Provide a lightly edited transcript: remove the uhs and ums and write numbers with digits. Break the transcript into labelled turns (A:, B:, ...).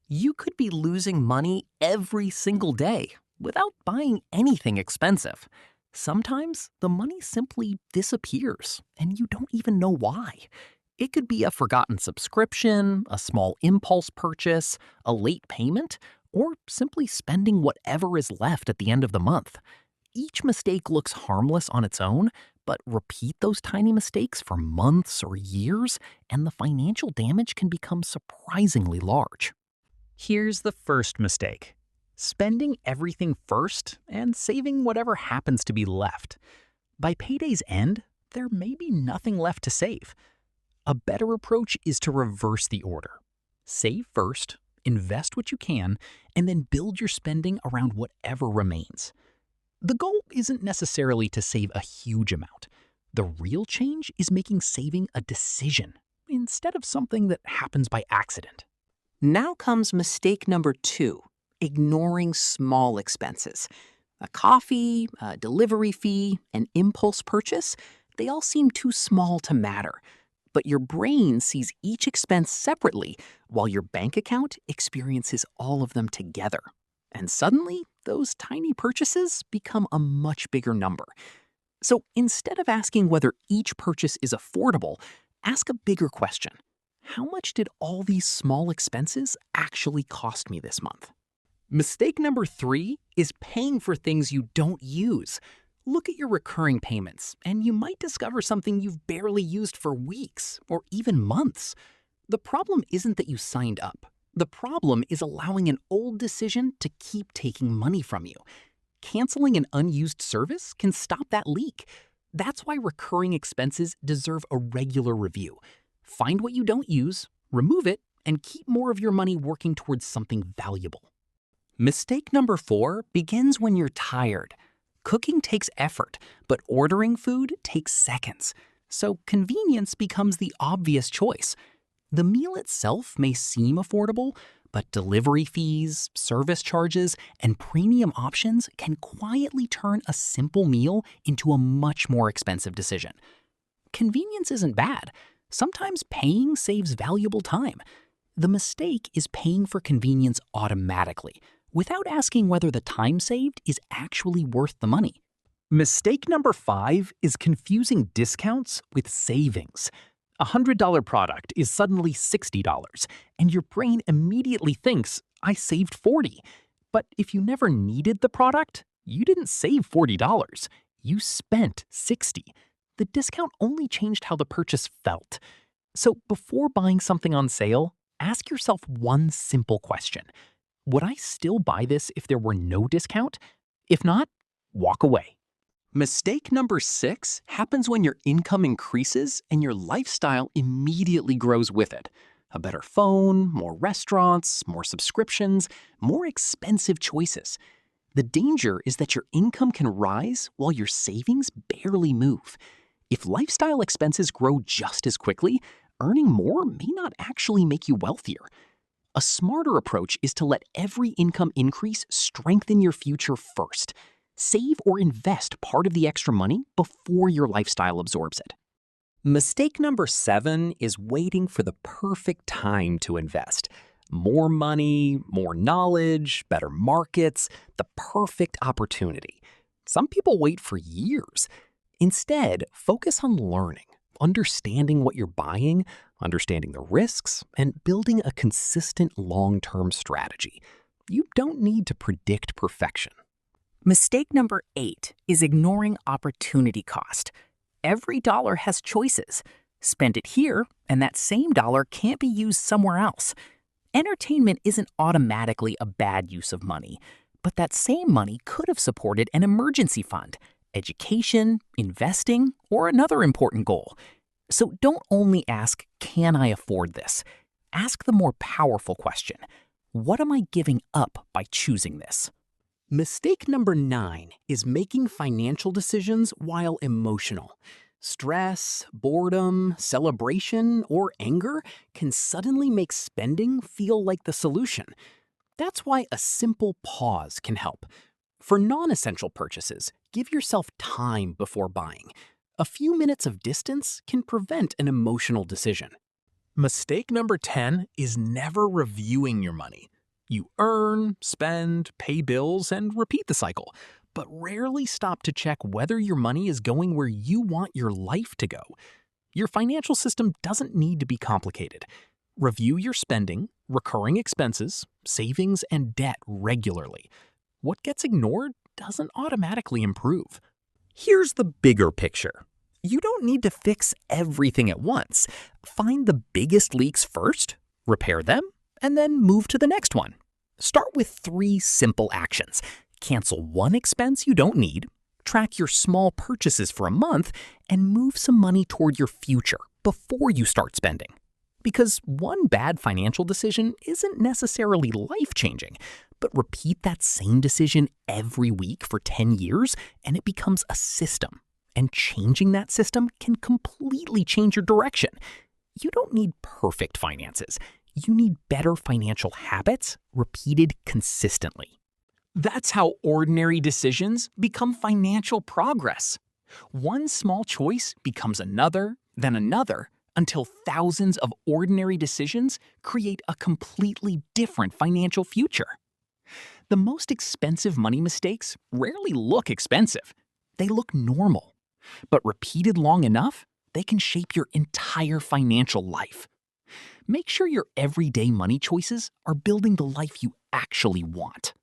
A: You could be losing money every single day without buying anything expensive. Sometimes the money simply disappears and you don't even know why. It could be a forgotten subscription, a small impulse purchase, a late payment, or simply spending whatever is left at the end of the month. Each mistake looks harmless on its own, but repeat those tiny mistakes for months or years, and the financial damage can become surprisingly large.
B: Here's the first mistake: spending everything first and saving whatever happens to be left. By payday's end, there may be nothing left to save. A better approach is to reverse the order. Save first, invest what you can, and then build your spending around whatever remains. The goal isn't necessarily to save a huge amount. The real change is making saving a decision instead of something that happens by accident.
C: Now comes mistake number 2, ignoring small expenses. A coffee, a delivery fee, an impulse purchase, they all seem too small to matter. But your brain sees each expense separately while your bank account experiences all of them together. And suddenly, those tiny purchases become a much bigger number. So instead of asking whether each purchase is affordable, ask a bigger question. How much did all these small expenses actually cost me this month?
B: Mistake number 3 is paying for things you don't use. Look at your recurring payments, and you might discover something you've barely used for weeks or even months. The problem isn't that you signed up. The problem is allowing an old decision to keep taking money from you. Canceling an unused service can stop that leak. That's why recurring expenses deserve a regular review. Find what you don't use, remove it, and keep more of your money working towards something valuable.
A: Mistake number 4 begins when you're tired. Cooking takes effort, but ordering food takes seconds. So convenience becomes the obvious choice. The meal itself may seem affordable, but delivery fees, service charges, and premium options can quietly turn a simple meal into a much more expensive decision. Convenience isn't bad. Sometimes paying saves valuable time. The mistake is paying for convenience automatically, without asking whether the time saved is actually worth the money.
B: Mistake number 5 is confusing discounts with savings. A $100 product is suddenly $60, and your brain immediately thinks, I saved $40. But if you never needed the product, you didn't save $40. You spent $60. The discount only changed how the purchase felt. So before buying something on sale, ask yourself one simple question. Would I still buy this if there were no discount? If not, walk away.
A: Mistake number 6 happens when your income increases and your lifestyle immediately grows with it. A better phone, more restaurants, more subscriptions, more expensive choices. The danger is that your income can rise while your savings barely move. If lifestyle expenses grow just as quickly, earning more may not actually make you wealthier. A smarter approach is to let every income increase strengthen your future first. Save or invest part of the extra money before your lifestyle absorbs it.
C: Mistake number 7 is waiting for the perfect time to invest. More money, more knowledge, better markets, the perfect opportunity. Some people wait for years. Instead, focus on learning, understanding what you're buying, understanding the risks, and building a consistent long-term strategy. You don't need to predict perfection.
D: Mistake number 8 is ignoring opportunity cost. Every dollar has choices. Spend it here, and that same dollar can't be used somewhere else. Entertainment isn't automatically a bad use of money, but that same money could have supported an emergency fund, education, investing, or another important goal. So don't only ask, can I afford this? Ask the more powerful question, what am I giving up by choosing this?
C: Mistake number 9 is making financial decisions while emotional. Stress, boredom, celebration, or anger can suddenly make spending feel like the solution. That's why a simple pause can help. For non-essential purchases, give yourself time before buying. A few minutes of distance can prevent an emotional decision.
B: Mistake number 10 is never reviewing your money. You earn, spend, pay bills, and repeat the cycle, but rarely stop to check whether your money is going where you want your life to go. Your financial system doesn't need to be complicated. Review your spending, recurring expenses, savings, and debt regularly. What gets ignored doesn't automatically improve.
A: Here's the bigger picture. You don't need to fix everything at once. Find the biggest leaks first, repair them, and then move to the next one. Start with 3 simple actions. Cancel one expense you don't need, track your small purchases for a month, and move some money toward your future before you start spending. Because one bad financial decision isn't necessarily life-changing, but repeat that same decision every week for 10 years and it becomes a system. And changing that system can completely change your direction. You don't need perfect finances. You need better financial habits repeated consistently. That's how ordinary decisions become financial progress. One small choice becomes another, then another, until thousands of ordinary decisions create a completely different financial future. The most expensive money mistakes rarely look expensive. They look normal. But repeated long enough, they can shape your entire financial life. Make sure your everyday money choices are building the life you actually want.